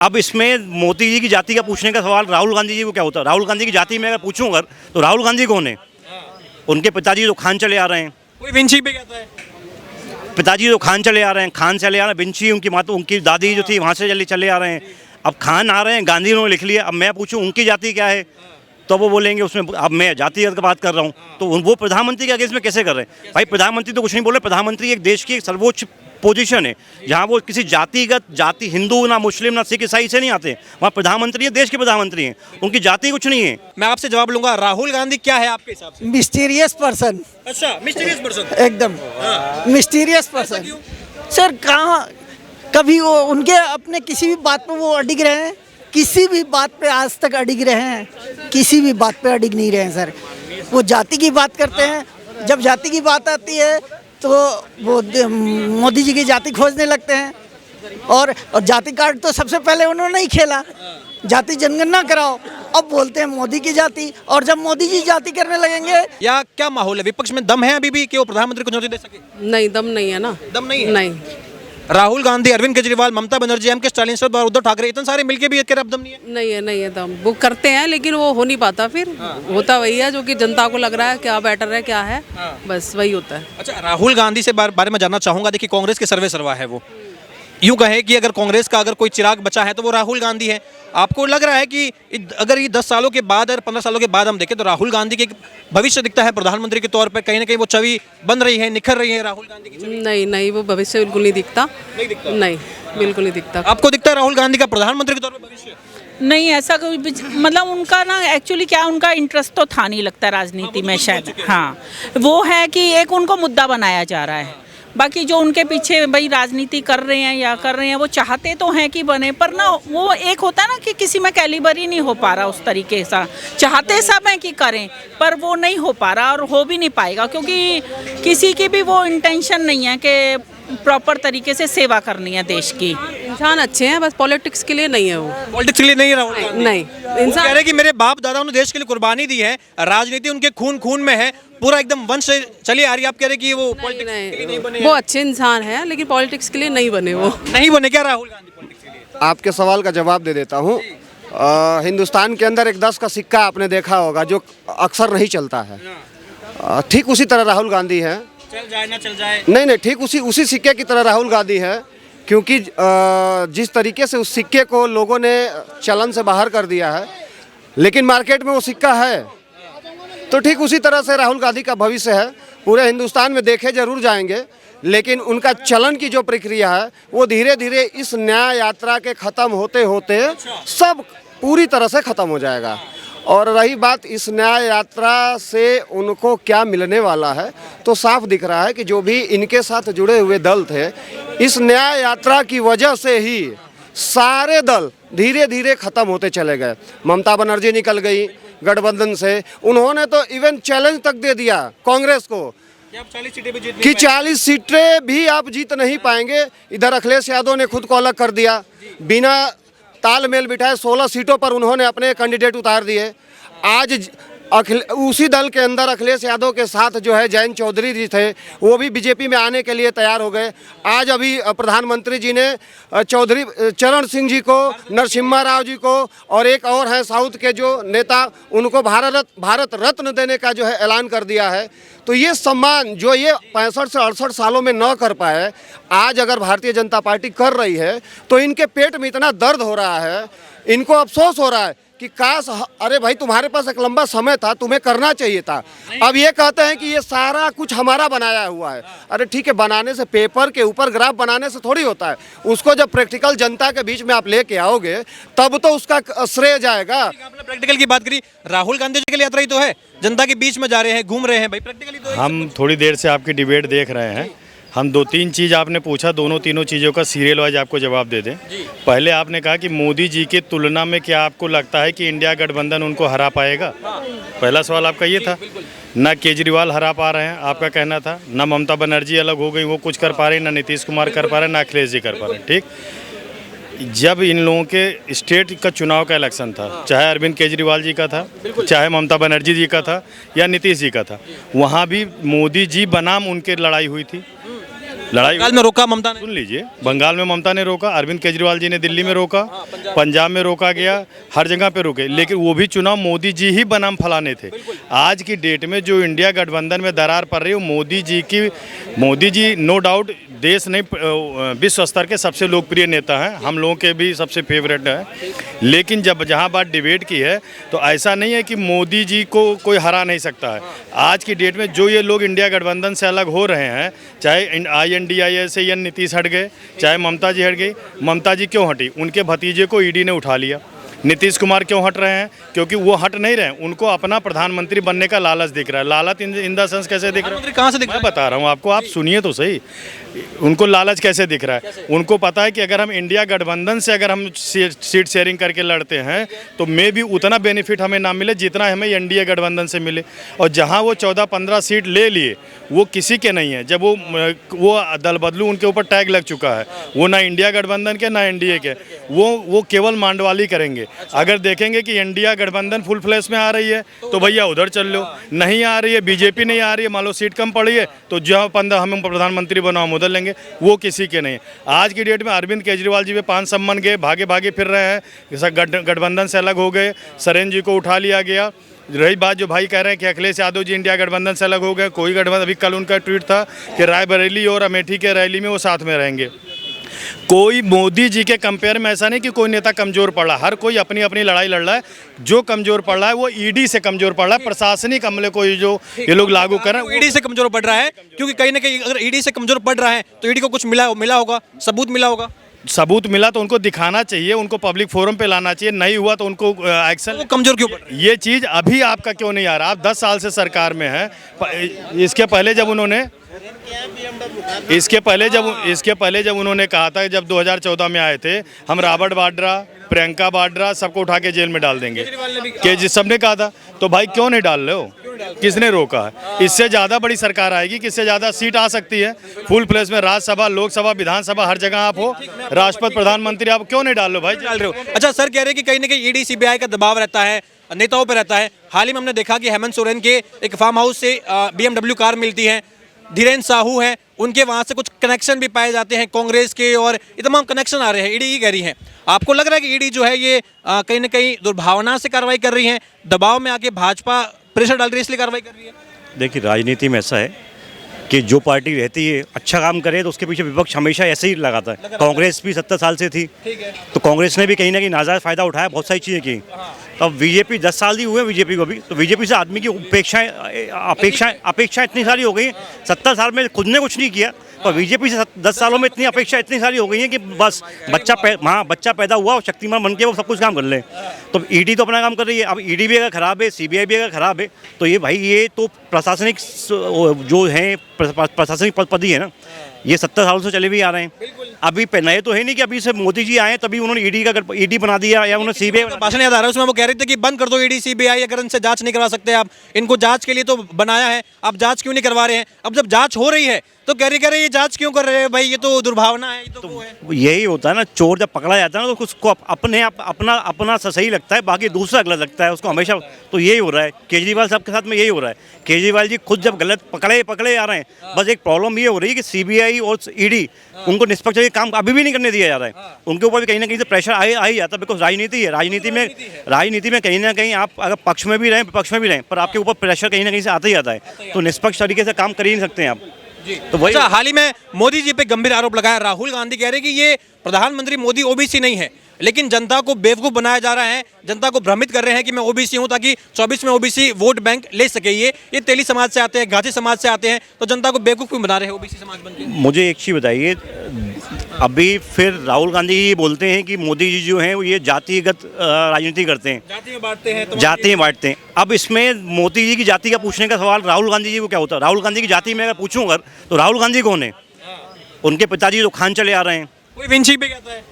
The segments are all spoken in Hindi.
अब इसमें मोदी जी की जाति का पूछने का सवाल राहुल गांधी जी को क्या होता है? राहुल गांधी की जाति में अगर पूछूं अगर, तो राहुल गांधी कौन है? उनके पिताजी तो खान चले आ रहे हैं। कोई विंची पे कहता है। पिताजी तो खान चले आ रहे हैं, खान चले आ रहे हैं। विंची उनकी माता, उनकी दादी जो थी वहाँ से चले आ रहे हैं। अब खान आ रहे हैं, गांधी उन्होंने लिख लिया। अब मैं पूछूं उनकी जाति क्या है, तो वो बोलेंगे उसमें अब मैं जातिगत की बात कर रहा हूँ, तो वो प्रधानमंत्री के अगेंस्ट में कैसे कर रहे हैं? भाई प्रधानमंत्री तो कुछ नहीं बोल रहे। प्रधानमंत्री एक देश की एक सर्वोच्च पोजीशन है, जहाँ वो किसी जाति हिंदू ना मुस्लिम ना सिख ईसाई से नहीं आते। वहाँ प्रधानमंत्री है, देश के प्रधानमंत्री हैं, उनकी जाति कुछ नहीं है। मैं आपसे जवाब लूंगा, राहुल गांधी क्या है आपके हिसाब से? Mysterious person. अच्छा, मिस्टीरियस पर्सन। एकदम मिस्टीरियस पर्सन। सर कहाँ कभी वो उनके अपने किसी भी बात पे वो अडिग रहे हैं? किसी भी बात पे आज तक अडिग रहे हैं? किसी भी बात पे अडिग नहीं रहे हैं सर। वो जाति की बात करते हैं, जब जाति की बात आती है तो वो मोदी जी की जाति खोजने लगते हैं। और जाति कार्ड तो सबसे पहले उन्होंने ही खेला, जाति जनगणना कराओ। अब बोलते हैं मोदी की जाति, और जब मोदी जी जाति करने लगेंगे। या क्या माहौल है, विपक्ष में दम है अभी भी कि वो प्रधानमंत्री को चुनौती दे सके? नहीं, दम नहीं है ना। दम नहीं है? नहीं। राहुल गांधी, अरविंद केजरीवाल, ममता बनर्जी, एम के स्टालिन, शरद पवार, उद्धव ठाकरे, इतने सारे मिलके भी कह रहे अब दम नहीं है। नहीं है दम। वो करते हैं लेकिन वो हो नहीं पाता। फिर होता वही है जो कि जनता को लग रहा है क्या बेटर है क्या है, बस वही होता है। अच्छा, राहुल गांधी से बारे में जानना चाहूंगा। देखिए, कांग्रेस के सर्वे सर्वा है वो, यूं कहे कि अगर कांग्रेस का अगर कोई चिराग बचा है तो वो राहुल गांधी है। आपको लग रहा है कि अगर ये 10 सालों के बाद और 15 सालों के बाद हम देखें तो राहुल गांधी के भविष्य दिखता है प्रधानमंत्री के तौर पर? कहीं ना कहीं वो छवि बन रही है, निखर रही है राहुल गांधी की छवि? नहीं, वो भविष्य बिल्कुल नहीं दिखता। नहीं दिखता? नहीं, बिल्कुल नहीं दिखता। आपको दिखता है राहुल गांधी का प्रधानमंत्री के तौर पर भविष्य? नहीं, ऐसा कोई मतलब उनका ना एक्चुअली क्या, उनका इंटरेस्ट तो था नहीं लगता राजनीति में शायद। हाँ, वो है कि एक उनको मुद्दा बनाया जा रहा है। बाकी जो उनके पीछे भाई राजनीति कर रहे हैं या कर रहे हैं, वो चाहते तो हैं कि बने, पर ना वो एक होता है ना कि किसी में कैलिबर ही नहीं हो पा रहा उस तरीके से। चाहते सब हैं कि करें, पर वो नहीं हो पा रहा और हो भी नहीं पाएगा, क्योंकि किसी की भी वो इंटेंशन नहीं है कि प्रॉपर तरीके से सेवा करनी है देश की। इंसान अच्छे हैं, बस पॉलिटिक्स के लिए नहीं है वो। पॉलिटिक्स के लिए नहीं है राहुल गांधी? नहीं, वो कह रहे हैं कि मेरे बाप दादा ने देश के लिए कुर्बानी दी है, राजनीति उनके खून में है, पूरा एकदम वंश से चली आ रही है। आप कह रहे हैं कि वो पॉलिटिक्स के लिए नहीं बने? वो अच्छे इंसान हैं लेकिन पॉलिटिक्स के लिए नहीं बने। वो नहीं बने क्या राहुल गांधी पॉलिटिक्स के लिए? आपके सवाल का जवाब दे देता हूँ। हिंदुस्तान के अंदर एक 10 का सिक्का आपने देखा होगा जो अक्सर नहीं चलता है, ठीक उसी तरह राहुल गांधी है। चल जाए ना चल जाए, नहीं, ठीक उसी सिक्के की तरह राहुल गांधी है, क्योंकि जिस तरीके से उस सिक्के को लोगों ने चलन से बाहर कर दिया है, लेकिन मार्केट में वो सिक्का है, तो ठीक उसी तरह से राहुल गांधी का भविष्य है। पूरे हिंदुस्तान में देखे जरूर जाएंगे, लेकिन उनका चलन की जो प्रक्रिया है वो धीरे धीरे इस न्याय यात्रा के ख़त्म होते होते सब पूरी तरह से ख़त्म हो जाएगा। और रही बात इस न्याय यात्रा से उनको क्या मिलने वाला है, तो साफ दिख रहा है कि जो भी इनके साथ जुड़े हुए दल थे, इस न्याय यात्रा की वजह से ही सारे दल धीरे धीरे ख़त्म होते चले गए। ममता बनर्जी निकल गई गठबंधन से, उन्होंने तो इवन चैलेंज तक दे दिया कांग्रेस को कि 40 सीटें भी आप जीत नहीं पाएंगे। इधर अखिलेश यादव ने खुद को अलग कर दिया, बिना तालमेल बिठाए 16 सीटों पर उन्होंने अपने कैंडिडेट उतार दिए। आज उसी दल के अंदर अखिलेश यादव के साथ जो है जयंत चौधरी जी थे, वो भी बीजेपी में आने के लिए तैयार हो गए। आज अभी प्रधानमंत्री जी ने चौधरी चरण सिंह जी को, नरसिम्हा राव जी को, और एक और हैं साउथ के जो नेता, उनको भारत रत्न देने का जो है ऐलान कर दिया है। तो ये सम्मान जो ये 65 से 68 सालों में न कर पाए, आज अगर भारतीय जनता पार्टी कर रही है, तो इनके पेट में इतना दर्द हो रहा है, इनको अफसोस हो रहा है कि काश, अरे भाई तुम्हारे पास एक लंबा समय था, तुम्हें करना चाहिए था। अब ये कहते हैं कि ये सारा कुछ हमारा बनाया हुआ है। अरे ठीक है, बनाने से, पेपर के ऊपर ग्राफ बनाने से थोड़ी होता है, उसको जब प्रैक्टिकल जनता के बीच में आप लेके आओगे तब तो उसका श्रेय जाएगा। आपने प्रैक्टिकल की बात करी, राहुल गांधी जी के लिए यात्रा ही तो है, जनता के बीच में जा रहे हैं, घूम रहे हैं, भाई प्रैक्टिकली तो हम थोड़ी देर से आपकी डिबेट देख रहे हैं। हम 2-3 चीज़ आपने पूछा, तीनों चीज़ों का सीरियल वाइज आपको जवाब दे दें। पहले आपने कहा कि मोदी जी की तुलना में क्या आपको लगता है कि इंडिया गठबंधन उनको हरा पाएगा? पहला सवाल आपका ये था। ना केजरीवाल हरा पा रहे हैं आपका कहना था, ना ममता बनर्जी अलग हो गई वो कुछ कर पा रही, ना नीतीश कुमार कर पा रहे, ना अखिलेश जी कर पा रहे। ठीक, जब इन लोगों के स्टेट का चुनाव का इलेक्शन था, चाहे अरविंद केजरीवाल जी का था, चाहे ममता बनर्जी जी का था, या नीतीश जी का था, वहाँ भी मोदी जी बनाम उनके लड़ाई हुई थी। लड़ाई बंगाल में रोका ममता ने। सुन लीजिए, बंगाल में ममता ने रोका, अरविंद केजरीवाल जी ने दिल्ली में रोका, पंजाब में रोका गया, हर जगह पे रोके, लेकिन वो भी चुनाव मोदी जी ही बनाम फलाने थे। आज की डेट में जो इंडिया गठबंधन में दरार पड़ रही है वो मोदी जी नो डाउट देश नहीं विश्व स्तर के सबसे लोकप्रिय नेता हैं, हम लोगों के भी सबसे फेवरेट हैं। लेकिन जब जहाँ बात डिबेट की है तो ऐसा नहीं है कि मोदी जी को कोई हरा नहीं सकता है। आज की डेट में जो ये लोग इंडिया गठबंधन से अलग हो रहे हैं, चाहे INDIA से या नीतीश हट गए, चाहे ममता जी हट गई। ममता जी क्यों हटी? उनके भतीजे को ईडी ने उठा लिया। नीतीश कुमार क्यों हट रहे हैं? क्योंकि वो हट नहीं रहे हैं, उनको अपना प्रधानमंत्री बनने का लालच दिख रहा है। लालच इन द सेंस कैसे दिख रहा है? कहाँ से दिख रहा मैं बता रहा हूँ आपको, आप सुनिए तो सही। उनको लालच कैसे दिख रहा है? उनको पता है कि अगर हम इंडिया गठबंधन से अगर हम सीट शेयरिंग करके लड़ते हैं तो मे भी उतना बेनिफिट हमें ना मिले जितना हमें एनडीए गठबंधन से मिले। और जहाँ वो 14-15 सीट ले लिए वो किसी के नहीं है। जब वो दल बदलू उनके ऊपर टैग लग चुका है, वो ना इंडिया गठबंधन के ना एनडीए के, वो केवल मांडवाली करेंगे। अगर देखेंगे कि इंडिया गठबंधन फुल फ्लैश में आ रही है तो भैया उधर चल लो, नहीं आ रही है, बीजेपी नहीं आ रही है, मान लो सीट कम पड़ी है तो जो 15 हम प्रधानमंत्री बनाओ हम उधर लेंगे, वो किसी के नहीं। आज की डेट में अरविंद केजरीवाल जी पे 5 सम्मन गए, भागे भागे फिर रहे हैं, गठबंधन से अलग हो गए, सरेन जी को उठा लिया गया। रही बात जो भाई कह रहे हैं कि अखिलेश यादव जी इंडिया गठबंधन से अलग हो गए, कोई गठबंधन, अभी कल उनका ट्वीट था कि रायबरेली और अमेठी के रैली में वो साथ में रहेंगे। कोई मोदी जी के कंपेयर में ऐसा नहीं कि कोई नेता कमजोर पड़ रहा है, हर कोई अपनी अपनी लड़ाई लड़ रहा है। जो कमजोर पड़ रहा है वो ईडी से कमजोर पड़ रहा है, प्रशासनिक अमले को जो ये लोग लागू कर रहे हैं ईडी से कमजोर पड़ रहा है, क्योंकि कहीं ना कहीं अगर ईडी से कमजोर पड़ रहा है तो ईडी को कुछ मिला होगा, सबूत मिला होगा। सबूत मिला तो उनको दिखाना चाहिए, उनको पब्लिक फोरम पे लाना चाहिए, नहीं हुआ तो उनको एक्शन। वो कमजोर क्यों पड़ रहा है? ये चीज़ अभी आपका क्यों नहीं आ रहा? आप 10 साल से सरकार में हैं। इसके पहले जब उन्होंने कहा था, जब 2014 में आए थे, हम रॉबर्ट वाड्रा, प्रियंका वाड्रा सबको उठा के जेल में डाल देंगे, कि सबने कहा था। तो भाई क्यों नहीं डाल रहे हो? किसने रोका है? इससे ज़्यादा बड़ी सरकार आएगी, किससे ज़्यादा सीट आ सकती है फुल प्लेस में, राज्यसभा, लोकसभा, विधानसभा, हर जगह आप हो, राष्ट्रपति, प्रधानमंत्री, आप क्यों नहीं डाल लो भाई? डाल रहे हो। अच्छा, सर कह रहे हैं कि कहीं ना कहीं ईडी सीबीआई का दबाव रहता है, नेताओं पर रहता है। हाल ही में हमने देखा कि हेमंत सोरेन के एक फार्म हाउस से BMW कार मिलती है, धीरेन्द्र साहू हैं, उनके वहाँ से कुछ कनेक्शन भी पाए जाते हैं कांग्रेस के, और ये तमाम कनेक्शन आ रहे हैं, ईडी ही कह रही है। आपको लग रहा है कि ईडी जो है ये कहीं ना कहीं दुर्भावना से कार्रवाई कर रही है, दबाव में आके भाजपा प्रेशर डाल रही है इसलिए कार्रवाई कर रही है? देखिए, राजनीति में ऐसा है कि जो पार्टी रहती है अच्छा काम करे तो उसके पीछे विपक्ष हमेशा ऐसे ही लगाता है। कांग्रेस भी 70 साल से थी, तो कांग्रेस ने भी कहीं ना कहीं नाजायज फायदा उठाया, बहुत सारी चीज़ें की। तो अब बीजेपी 10 साल ही हुए बीजेपी को भी, तो बीजेपी से आदमी की अपेक्षा इतनी सारी हो गई। 70 साल में खुद ने कुछ नहीं किया, और बीजेपी से 10 सालों में इतनी अपेक्षा इतनी सारी हो गई है कि बस बच्चा पैदा हुआ और शक्तिमान बन के वो सब कुछ काम कर ले। तो ईडी तो अपना काम कर रही है। अब ईडी भी अगर खराब है, सीबीआई भी अगर खराब है, तो ये भाई ये तो प्रशासनिक जो हैं प्रशासनिक पद ही है ना, ये 70 सालों से चले भी आ रहे हैं। अभी नए तो है नहीं कि अभी से मोदी जी आए तभी उन्होंने ईडी बना दिया या उन्होंने सीबीआई। भाषण याद आ रहा है, उसमें वो कह रहे थे कि बंद कर दो ईडी सीबीआई, अगर इनसे जांच नहीं करवा सकते आप, इनको जांच के लिए तो बनाया है, आप जांच क्यों नहीं करवा रहे हैं? अब जब जांच हो रही है तो कह रहे ये जांच क्यों कर रहे हैं भाई, ये तो दुर्भावना है, ये तो वो है। यही होता है ना, चोर जब पकड़ा जाता है ना तो उसको अपना सही लगता है, बाकी दूसरा गलत लगता है उसको हमेशा। तो यही हो रहा है केजरीवाल साहब के साथ में, यही हो रहा है। केजरीवाल जी खुद जब गलत पकड़े आ रहे हैं, बस एक प्रॉब्लम ये हो रही है कि सीबीआई और ईडी उनको निष्पक्ष काम अभी भी नहीं करने दिया जा रहा है। उनके ऊपर भी कहीं ना कहीं से प्रेशर आ ही जाता है, बिकॉज राजनीति है। राजनीति में कहीं ना कहीं आप अगर पक्ष में भी रहें विपक्ष में भी रहें, पर आपके ऊपर प्रेशर कहीं ना कहीं से आता ही आता है, तो निष्पक्ष तरीके से काम कर ही नहीं सकते हैं आप। तो वही अच्छा, हाल ही में मोदी जी पे गंभीर आरोप लगाया, राहुल गांधी कह रहे हैं कि ये प्रधानमंत्री मोदी ओबीसी नहीं है, लेकिन जनता को बेवकूफ़ बनाया जा रहा है, जनता को भ्रमित कर रहे हैं कि मैं ओबीसी हूं ताकि 24 में ओबीसी वोट बैंक ले सके। ये तेली समाज से आते हैं, घाटी समाज से आते हैं, तो जनता को बेवकूफ़ बना रहे हैं ओबीसी समाज बन के। मुझे एक चीज़ बताइए, अभी फिर राहुल गांधी ये बोलते हैं कि मोदी जी जो हैं वो ये जातिगत राजनीति करते हैं, जाति में बांटते हैं। अब इसमें मोदी जी की जाति का पूछने का सवाल राहुल गांधी जी को क्या होता है? राहुल गांधी की जाति में अगर पूछूं अगर, तो राहुल गांधी कौन है? उनके पिताजी तो खान चले आ रहे हैं, कोई विंची पे कहता है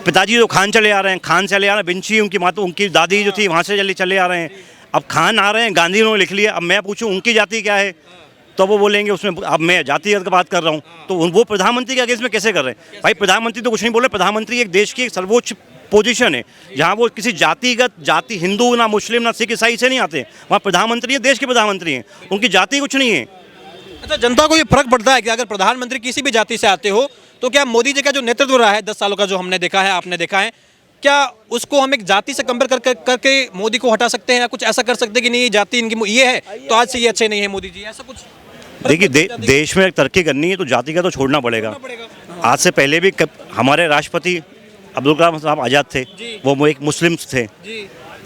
पिताजी तो खान चले आ रहे हैं, खान चले आ रहे हैं, विंची उनकी माता उनकी दादी जो थी वहाँ से चले आ रहे हैं। अब खान आ रहे हैं, गांधी उन्होंने लिख लिया। अब मैं पूछूं उनकी जाति क्या है, तो वो बोलेंगे उसमें, अब मैं जातिगत की बात कर रहा हूँ, तो वो प्रधानमंत्री के अगेंस्ट में कैसे कर रहे हैं? भाई प्रधानमंत्री तो कुछ नहीं बोल रहे, प्रधानमंत्री एक देश की एक सर्वोच्च पोजीशन है, जहाँ वो किसी जाति हिंदू ना मुस्लिम ना सिख ईसाई से नहीं आते। वहाँ प्रधानमंत्री है, देश के प्रधानमंत्री हैं, उनकी जाति कुछ नहीं है। अच्छा, जनता को ये फर्क पड़ता है कि अगर प्रधानमंत्री किसी भी जाति से आते हो तो क्या मोदी जी का जो नेतृत्व रहा है 10 सालों का, जो हमने देखा है, आपने देखा है, क्या उसको हम एक जाति से कंपेयर करके मोदी को हटा सकते हैं, या कुछ ऐसा कर सकते हैं कि नहीं ये जाति इनकी ये है तो आज से ये अच्छे नहीं है मोदी जी, ऐसा कुछ? देखिए देश में तरक्की करनी है तो जाति का तो छोड़ना पड़ेगा। आज से पहले भी हमारे राष्ट्रपति अब्दुल कलाम साहब आज़ाद थे, वो एक मुस्लिम थे।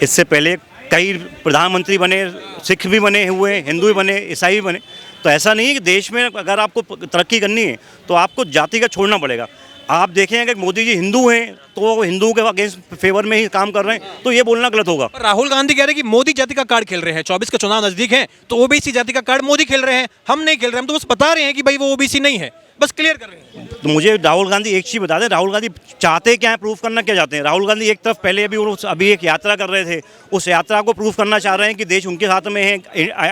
इससे पहले कई प्रधानमंत्री बने, सिख भी बने हुए, हिंदू भी बने, ईसाई भी बने। तो ऐसा नहीं है कि देश में अगर आपको तरक्की करनी है तो आपको जाति का छोड़ना पड़ेगा। आप देखें अगर मोदी जी हिंदू हैं तो वो हिंदुओं के अगेंस्ट फेवर में ही काम कर रहे हैं, तो ये बोलना गलत होगा। राहुल गांधी कह रहे हैं कि मोदी जाति का कार्ड खेल रहे हैं, 24 का चुनाव नजदीक है तो ओबीसी जाति का कार्ड मोदी खेल रहे हैं, हम नहीं खेल रहे, हम तो बस बता रहे हैं कि भाई वो ओबीसी नहीं है, बस क्लियर कर रहे हैं। तो मुझे राहुल गांधी एक चीज़ बता दें, राहुल गांधी चाहते क्या है, प्रूफ करना क्या चाहते हैं? राहुल गांधी एक तरफ पहले अभी एक यात्रा कर रहे थे, उस यात्रा को प्रूफ करना चाह रहे हैं कि देश उनके साथ में है,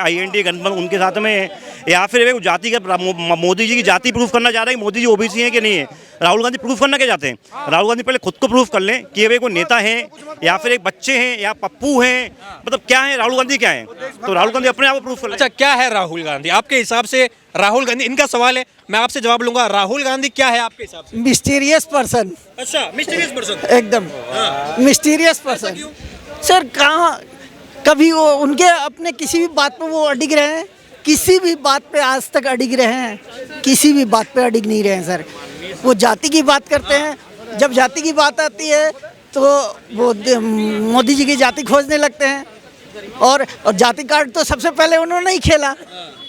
IND गठबंधन उनके साथ में है, या फिर एक जाति का मोदी जी की जाति प्रूफ करना चाह रहे हैं कि मोदी जी ओबीसी हैं कि नहीं है। राहुल गांधी प्रूफ करना क्या चाहते हैं? राहुल गांधी पहले खुद को प्रूफ कर लें कि वे कोई नेता हैं या फिर एक बच्चे हैं या पप्पू हैं, मतलब क्या है राहुल गांधी, क्या है? तो राहुल गांधी अपने आप को प्रूफ कर लें। अच्छा, क्या है राहुल गांधी आपके हिसाब से? राहुल गांधी, इनका सवाल है, मैं आपसे जवाब लूंगा। राहुल गांधी क्या है आपके हिसाब से? मिस्टीरियस पर्सन, अच्छा, मिस्टीरियस पर्सन, एकदम मिस्टीरियस पर्सन। सर कहाँ कभी वो उनके अपने किसी भी बात पे वो अडिग रहे हैं, किसी भी बात पे आज तक अडिग रहे हैं, किसी भी बात पे अडिग नहीं रहे हैं सर। वो जाति की बात करते हैं, जब जाति की बात आती है तो वो मोदी जी की जाति खोजने लगते हैं, और जाति कार्ड तो सबसे पहले उन्होंने ही खेला,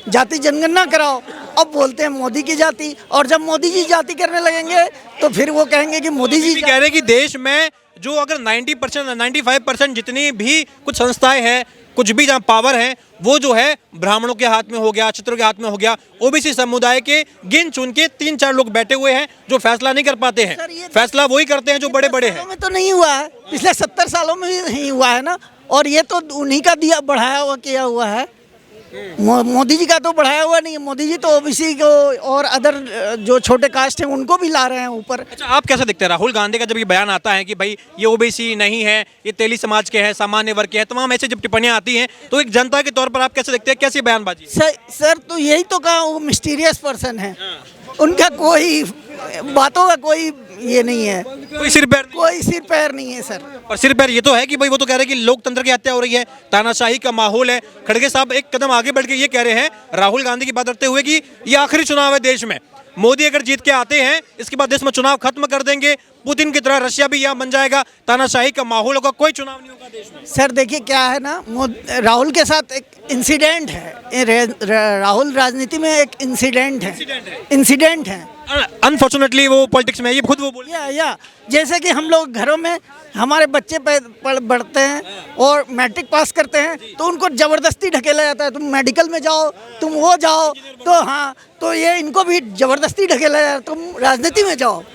जाति जनगणना कराओ, अब बोलते हैं मोदी की जाति, और जब मोदी जी जाति करने लगेंगे तो फिर वो कहेंगे कि मोदी जी कह रहे हैं कि देश में जो अगर 90% 95% जितनी भी कुछ संस्थाएं हैं, कुछ भी जहाँ पावर है, वो जो है ब्राह्मणों के हाथ में हो गया, क्षत्रियों के हाथ में हो गया, ओबीसी समुदाय के गिन चुन के 3-4 लोग बैठे हुए हैं जो फैसला नहीं कर पाते हैं। फैसला वही करते हैं जो बड़े बड़े हैं। में तो नहीं हुआ है, पिछले 70 सालों में भी नहीं हुआ है ना, और ये तो उन्हीं का दिया बढ़ाया हुआ किया हुआ है। मोदी जी का तो बढ़ाया हुआ नहीं है। मोदी जी तो ओबीसी को और अदर जो छोटे कास्ट हैं उनको भी ला रहे हैं ऊपर। अच्छा, आप कैसे देखते हैं राहुल गांधी का जब ये बयान आता है कि भाई ये ओबीसी नहीं है, ये तेली समाज के हैं, सामान्य वर्ग के हैं, तमाम ऐसे जब टिप्पणियां आती हैं तो एक जनता के तौर पर आप कैसे देखते हैं, कैसी बयानबाजी? सर तो यही तो कहा, वो मिस्टीरियस पर्सन है, उनका कोई बातों का कोई ये नहीं है, कोई सिर पैर नहीं है सर। और सिर पैर ये तो है कि भाई वो तो कह रहे हैं कि लोकतंत्र की हत्या हो रही है, तानाशाही का माहौल है। खड़गे साहब एक कदम आगे बढ़ के ये कह रहे हैं राहुल गांधी की बात करते हुए कि ये आखिरी चुनाव है देश में, मोदी अगर जीत के आते हैं इसके बाद देश में चुनाव खत्म कर देंगे, पुतिन की तरह रशिया भी यहाँ बन जाएगा, तानाशाही का माहौल होगा, कोई चुनाव नहीं होगा देश में। सर देखिए क्या है ना, राहुल के साथ एक इंसिडेंट है, राहुल राजनीति में एक इंसिडेंट है। अनफॉर्चुनेटली वो पॉलिटिक्स में, ये खुद वो बोल या जैसे कि हम लोग घरों में हमारे बच्चे बढ़ते हैं और मैट्रिक पास करते हैं तो उनको ज़बरदस्ती ढकेला जाता है, तुम मेडिकल में जाओ, तुम वो जाओ, तो हाँ, तो ये इनको भी ज़बरदस्ती ढकेला जाता है, तुम राजनीति में जाओ।